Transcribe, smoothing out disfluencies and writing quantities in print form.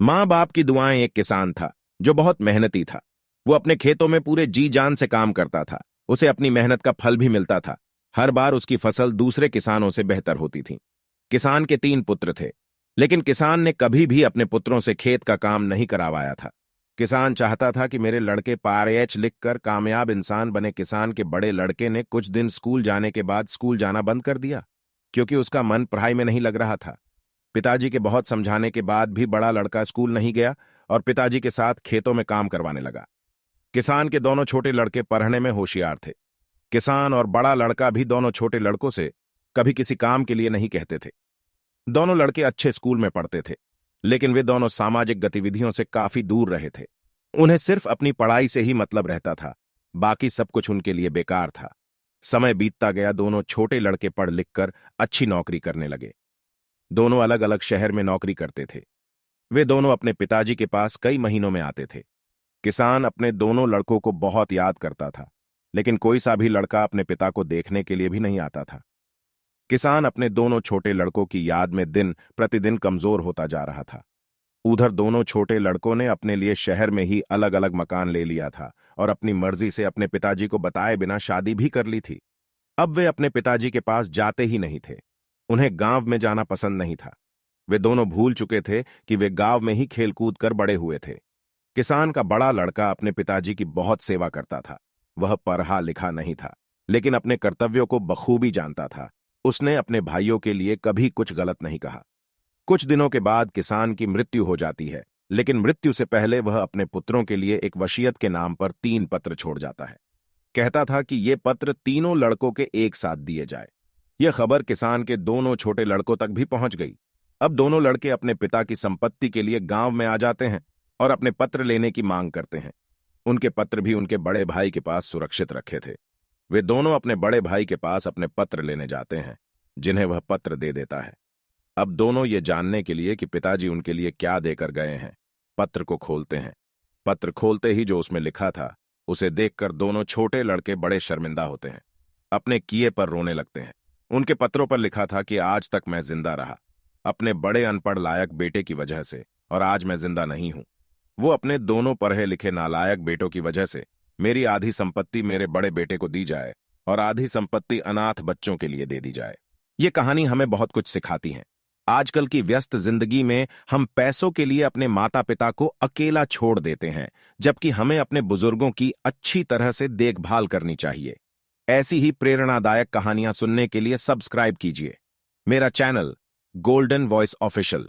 माँ बाप की दुआएं एक किसान था जो बहुत मेहनती था। वो अपने खेतों में पूरे जी जान से काम करता था। उसे अपनी मेहनत का फल भी मिलता था। हर बार उसकी फसल दूसरे किसानों से बेहतर होती थी। किसान के 3 पुत्र थे, लेकिन किसान ने कभी भी अपने पुत्रों से खेत का काम नहीं करवाया था। किसान चाहता था कि मेरे लड़के पार लिखकर कामयाब इंसान बने। किसान के बड़े लड़के ने कुछ दिन स्कूल जाने के बाद स्कूल जाना बंद कर दिया, क्योंकि उसका मन पढ़ाई में नहीं लग रहा था। पिताजी के बहुत समझाने के बाद भी बड़ा लड़का स्कूल नहीं गया और पिताजी के साथ खेतों में काम करवाने लगा। किसान के दोनों छोटे लड़के पढ़ने में होशियार थे। किसान और बड़ा लड़का भी दोनों छोटे लड़कों से कभी किसी काम के लिए नहीं कहते थे। दोनों लड़के अच्छे स्कूल में पढ़ते थे, लेकिन वे दोनों सामाजिक गतिविधियों से काफी दूर रहे थे। उन्हें सिर्फ अपनी पढ़ाई से ही मतलब रहता था। बाकी सब कुछ उनके लिए बेकार था। समय बीतता गया। दोनों छोटे लड़के पढ़ लिख कर अच्छी नौकरी करने लगे। दोनों अलग अलग शहर में नौकरी करते थे। वे दोनों अपने पिताजी के पास कई महीनों में आते थे। किसान अपने दोनों लड़कों को बहुत याद करता था, लेकिन कोई सा भी लड़का अपने पिता को देखने के लिए भी नहीं आता था। किसान अपने दोनों छोटे लड़कों की याद में दिन प्रतिदिन कमजोर होता जा रहा था। उधर दोनों छोटे लड़कों ने अपने लिए शहर में ही अलग अलग मकान ले लिया था और अपनी मर्जी से अपने पिताजी को बताए बिना शादी भी कर ली थी। अब वे अपने पिताजी के पास जाते ही नहीं थे। उन्हें गांव में जाना पसंद नहीं था। वे दोनों भूल चुके थे कि वे गांव में ही खेलकूद कर बड़े हुए थे। किसान का बड़ा लड़का अपने पिताजी की बहुत सेवा करता था। वह पढ़ा लिखा नहीं था, लेकिन अपने कर्तव्यों को बखूबी जानता था। उसने अपने भाइयों के लिए कभी कुछ गलत नहीं कहा। कुछ दिनों के बाद किसान की मृत्यु हो जाती है, लेकिन मृत्यु से पहले वह अपने पुत्रों के लिए एक वसीयत के नाम पर 3 पत्र छोड़ जाता है। कहता था कि ये पत्र तीनों लड़कों के एक साथ दिए जाए। यह खबर किसान के दोनों छोटे लड़कों तक भी पहुंच गई। अब दोनों लड़के अपने पिता की संपत्ति के लिए गांव में आ जाते हैं और अपने पत्र लेने की मांग करते हैं। उनके पत्र भी उनके बड़े भाई के पास सुरक्षित रखे थे। वे दोनों अपने बड़े भाई के पास अपने पत्र लेने जाते हैं, जिन्हें वह पत्र दे देता है। अब दोनों ये जानने के लिए कि पिताजी उनके लिए क्या देकर गए हैं, पत्र को खोलते हैं। पत्र खोलते ही जो उसमें लिखा था, उसे देखकर दोनों छोटे लड़के बड़े शर्मिंदा होते हैं। अपने किए पर रोने लगते हैं। उनके पत्रों पर लिखा था कि आज तक मैं जिंदा रहा अपने बड़े अनपढ़ लायक बेटे की वजह से, और आज मैं जिंदा नहीं हूं। वो अपने दोनों पढ़े लिखे नालायक बेटों की वजह से मेरी आधी संपत्ति मेरे बड़े बेटे को दी जाए और आधी संपत्ति अनाथ बच्चों के लिए दे दी जाए। ये कहानी हमें बहुत कुछ सिखाती है। आजकल की व्यस्त जिंदगी में हम पैसों के लिए अपने माता पिता को अकेला छोड़ देते हैं, जबकि हमें अपने बुजुर्गों की अच्छी तरह से देखभाल करनी चाहिए। ऐसी ही प्रेरणादायक कहानियां सुनने के लिए सब्सक्राइब कीजिए मेरा चैनल गोल्डन वॉइस ऑफिशियल।